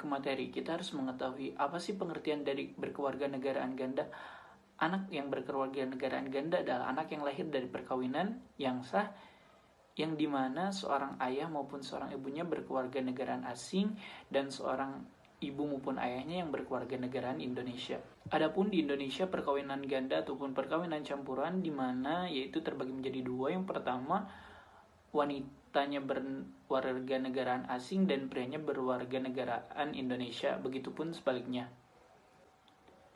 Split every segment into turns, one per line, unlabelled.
ke materi, kita harus mengetahui apa sih pengertian dari berkewarganegaraan ganda. Anak yang berkewarganegaraan ganda adalah anak yang lahir dari perkawinan yang sah, yang dimana seorang ayah maupun seorang ibunya berkewarganegaraan asing dan seorang ibu maupun ayahnya yang berkewarganegaraan Indonesia. Adapun di Indonesia perkawinan ganda ataupun perkawinan campuran di mana yaitu terbagi menjadi dua. Yang pertama, wanitanya berwarganegaraan asing dan prianya berwarganegaraan Indonesia, begitupun sebaliknya.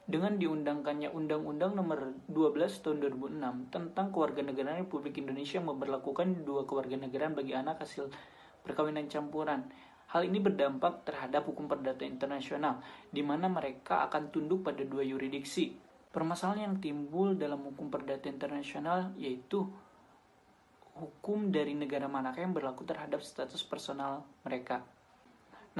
Dengan diundangkannya Undang-Undang Nomor 12 Tahun 2006 tentang Kewarganegaraan Republik Indonesia yang memberlakukan dua kewarganegaraan bagi anak hasil perkawinan campuran. Hal ini berdampak terhadap hukum perdata internasional, di mana mereka akan tunduk pada dua yurisdiksi. Permasalahan yang timbul dalam hukum perdata internasional yaitu hukum dari negara manakah yang berlaku terhadap status personal mereka.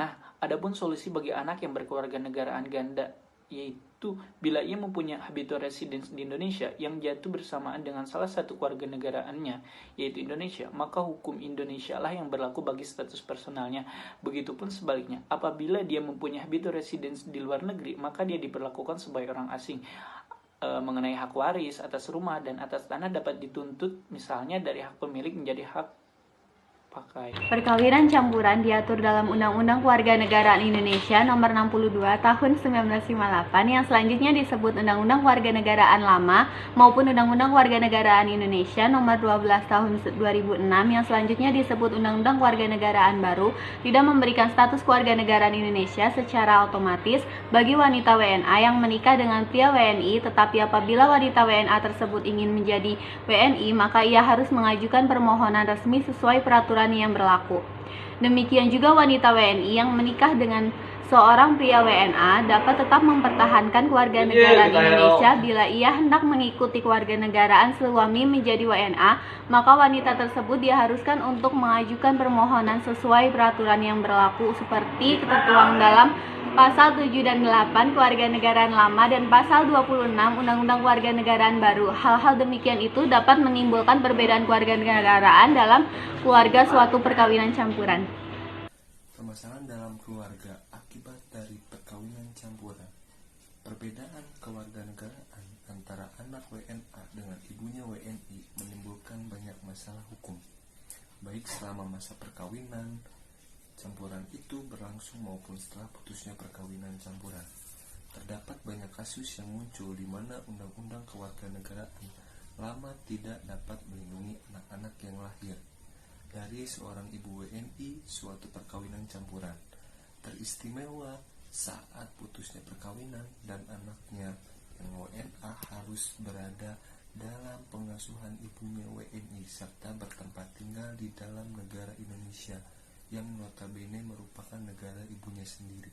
Nah, adapun solusi bagi anak yang berkewarganegaraan ganda, yaitu bila ia mempunyai habitual residence di Indonesia yang jatuh bersamaan dengan salah satu kewarganegaraannya, yaitu Indonesia, maka hukum Indonesia lah yang berlaku bagi status personalnya. Begitupun sebaliknya, apabila dia mempunyai habitual residence di luar negeri, maka dia diperlakukan sebagai orang asing. Mengenai hak waris atas rumah dan atas tanah dapat dituntut misalnya dari hak pemilik menjadi hak pakai.
Perkawinan campuran diatur dalam Undang-Undang Kewarganegaraan Indonesia Nomor 62 Tahun 1958 yang selanjutnya disebut Undang-Undang Kewarganegaraan Lama maupun Undang-Undang Kewarganegaraan Indonesia Nomor 12 Tahun 2006 yang selanjutnya disebut Undang-Undang Kewarganegaraan Baru tidak memberikan status kewarganegaraan Indonesia secara otomatis bagi wanita WNA yang menikah dengan pria WNI, tetapi apabila wanita WNA tersebut ingin menjadi WNI maka ia harus mengajukan permohonan resmi sesuai peraturan yang berlaku. Demikian juga wanita WNI yang menikah dengan seorang pria WNA dapat tetap mempertahankan kewarganegaraan Indonesia bila ia hendak mengikuti kewarganegaraan suami menjadi WNA, maka wanita tersebut diharuskan untuk mengajukan permohonan sesuai peraturan yang berlaku seperti tertuang dalam Pasal 7 dan 8 Kewarganegaraan Lama dan Pasal 26 Undang-Undang Kewarganegaraan Baru. Hal-hal demikian itu dapat menimbulkan perbedaan kewarganegaraan dalam keluarga suatu perkawinan campuran.
Permasalahan dalam keluarga akibat dari perkawinan campuran. Perbedaan kewarganegaraan antara anak WNA dengan ibunya WNI menimbulkan banyak masalah hukum, baik selama masa perkawinan campuran itu berlangsung maupun setelah putusnya perkawinan campuran. Terdapat banyak kasus yang muncul di mana undang-undang kewarganegaraan lama tidak dapat melindungi anak-anak yang lahir dari seorang ibu WNI suatu perkawinan campuran. Teristimewa saat putusnya perkawinan dan anaknya yang WNA harus berada dalam pengasuhan ibunya WNI serta bertempat tinggal di dalam negara Indonesia yang notabene merupakan negara ibunya sendiri.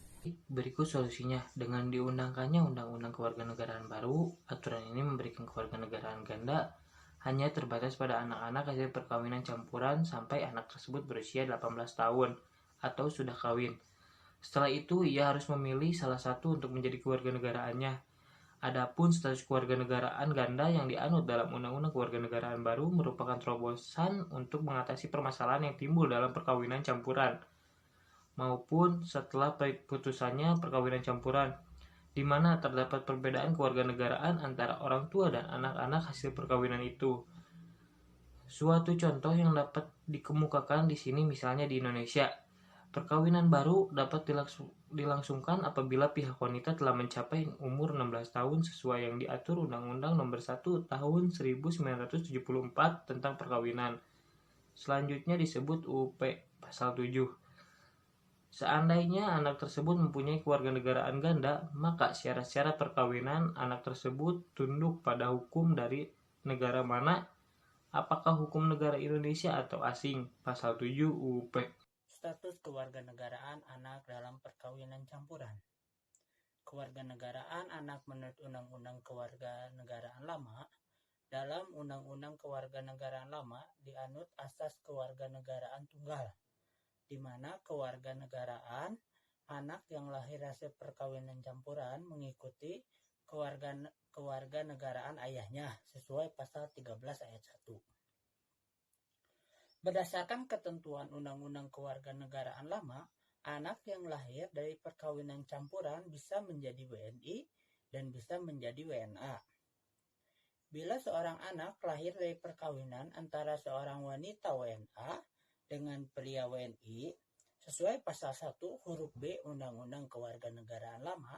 Berikut solusinya. Dengan diundangkannya Undang-Undang Kewarganegaraan Baru, aturan ini memberikan kewarganegaraan ganda hanya terbatas pada anak-anak hasil perkawinan campuran sampai anak tersebut berusia 18 tahun atau sudah kawin. Setelah itu, ia harus memilih salah satu untuk menjadi kewarganegaraannya. Adapun status kewarganegaraan ganda yang dianut dalam Undang-Undang Kewarganegaraan Baru merupakan terobosan untuk mengatasi permasalahan yang timbul dalam perkawinan campuran maupun setelah putusannya perkawinan campuran, di mana terdapat perbedaan kewarganegaraan antara orang tua dan anak-anak hasil perkawinan itu. Suatu contoh yang dapat dikemukakan di sini misalnya di Indonesia. Perkawinan baru dapat dilangsungkan apabila pihak wanita telah mencapai umur 16 tahun sesuai yang diatur Undang-Undang Nomor 1 Tahun 1974 tentang perkawinan. Selanjutnya disebut UUP Pasal 7. Seandainya anak tersebut mempunyai kewarganegaraan ganda, maka syarat-syarat perkawinan anak tersebut tunduk pada hukum dari negara mana, apakah hukum negara Indonesia atau asing. Pasal 7 UUP.
Status kewarganegaraan anak dalam perkawinan campuran. Kewarganegaraan anak menurut Undang-Undang Kewarganegaraan Lama. Dalam Undang-Undang Kewarganegaraan Lama dianut asas kewarganegaraan tunggal, di mana kewarganegaraan anak yang lahir hasil perkawinan campuran mengikuti kewarganegaraan ayahnya sesuai pasal 13 ayat 1. Berdasarkan ketentuan Undang-Undang Kewarganegaraan Lama, anak yang lahir dari perkawinan campuran bisa menjadi WNI dan bisa menjadi WNA. Bila seorang anak lahir dari perkawinan antara seorang wanita WNA dengan pria WNI, sesuai pasal 1 huruf B Undang-Undang Kewarganegaraan Lama,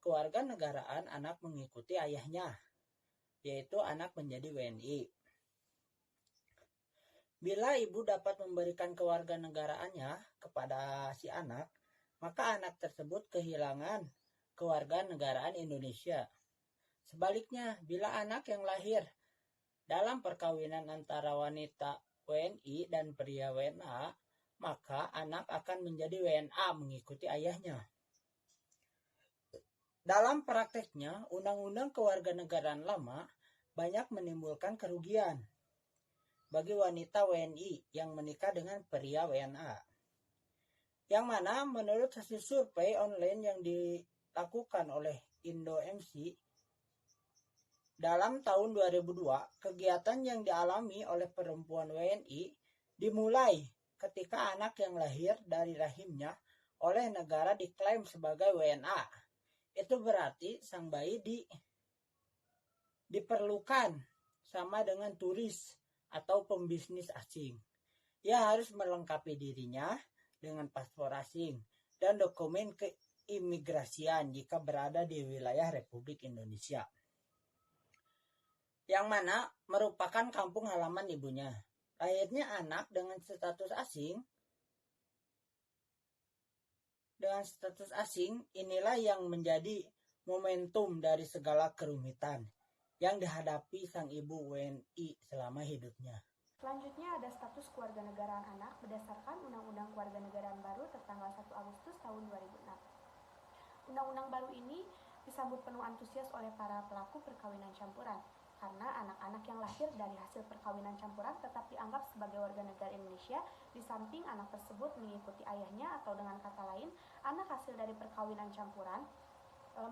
kewarganegaraan anak mengikuti ayahnya, yaitu anak menjadi WNI. Bila ibu dapat memberikan kewarganegaraannya kepada si anak, maka anak tersebut kehilangan kewarganegaraan Indonesia. Sebaliknya, bila anak yang lahir dalam perkawinan antara wanita WNI dan pria WNA, maka anak akan menjadi WNA mengikuti ayahnya. Dalam prakteknya, Undang-Undang Kewarganegaraan Lama banyak menimbulkan kerugian bagi wanita WNI yang menikah dengan pria WNA. Yang mana menurut hasil survei online yang dilakukan oleh Indo-MC, dalam tahun 2002, kegiatan yang dialami oleh perempuan WNI dimulai ketika anak yang lahir dari rahimnya oleh negara diklaim sebagai WNA. Itu berarti sang bayi diperlukan sama dengan turis atau pembisnis asing. Ia harus melengkapi dirinya dengan paspor asing dan dokumen keimigrasian jika berada di wilayah Republik Indonesia, yang mana merupakan kampung halaman ibunya. Lahirnya anak dengan status asing inilah yang menjadi momentum dari segala kerumitan yang dihadapi sang ibu WNI selama hidupnya.
Selanjutnya ada status kewarganegaraan anak berdasarkan Undang-Undang Kewarganegaraan Baru tertanggal 1 Agustus tahun 2006. Undang-undang baru ini disambut penuh antusias oleh para pelaku perkawinan campuran, karena anak-anak yang lahir dari hasil perkawinan campuran tetap dianggap sebagai warga negara Indonesia, di samping anak tersebut mengikuti ayahnya, atau dengan kata lain, anak hasil dari perkawinan campuran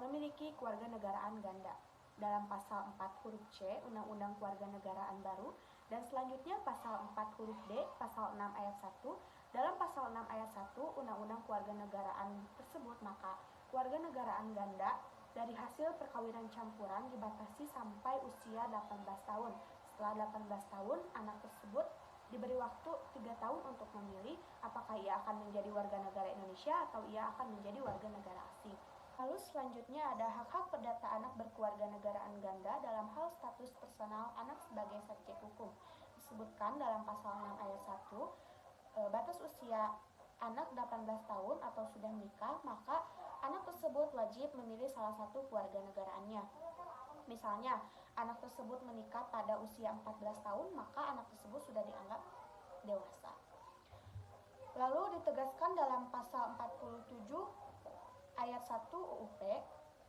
memiliki kewarganegaraan ganda dalam pasal 4 huruf C Undang-Undang Kewarganegaraan Baru, dan selanjutnya pasal 4 huruf D pasal 6 ayat 1. Dalam pasal 6 ayat 1 Undang-Undang Kewarganegaraan tersebut, maka kewarganegaraan ganda dari hasil perkawinan campuran dibatasi sampai usia 18 tahun. Setelah 18 tahun, anak tersebut diberi waktu 3 tahun untuk memilih apakah ia akan menjadi warga negara Indonesia atau ia akan menjadi warga negara asing. Lalu selanjutnya ada hak-hak perdata anak berkewarganegaraan ganda dalam hal status personal anak sebagai subjek hukum. Disebutkan dalam pasal 6 ayat 1, batas usia anak 18 tahun atau sudah menikah, maka anak tersebut wajib memilih salah satu kewarganegaraannya. Misalnya, anak tersebut menikah pada usia 14 tahun, maka anak tersebut sudah dianggap dewasa. Lalu ditegaskan dalam pasal 47 ayat 1 UUP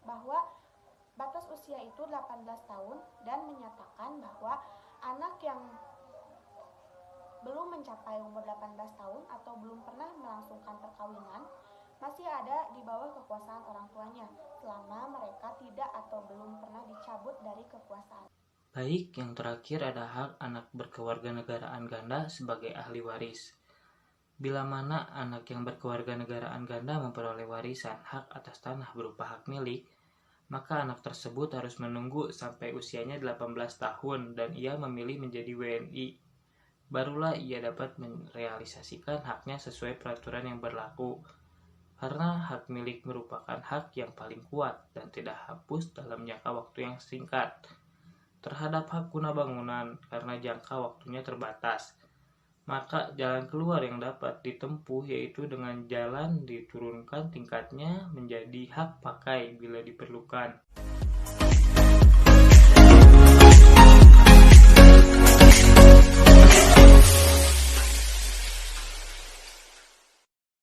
bahwa batas usia itu 18 tahun dan menyatakan bahwa anak yang belum mencapai umur 18 tahun atau belum pernah melangsungkan perkawinan masih ada di bawah kekuasaan orang tuanya selama mereka tidak atau belum pernah dicabut dari kekuasaan.
Baik, yang terakhir ada hak anak berkewarganegaraan ganda sebagai ahli waris. Bila mana anak yang berkewarganegaraan ganda memperoleh warisan hak atas tanah berupa hak milik, maka anak tersebut harus menunggu sampai usianya 18 tahun dan ia memilih menjadi WNI. Barulah ia dapat merealisasikan haknya sesuai peraturan yang berlaku. Karena hak milik merupakan hak yang paling kuat dan tidak hapus dalam jangka waktu yang singkat. Terhadap hak guna bangunan, karena jangka waktunya terbatas, maka jalan keluar yang dapat ditempuh yaitu dengan jalan diturunkan tingkatnya menjadi hak pakai bila diperlukan.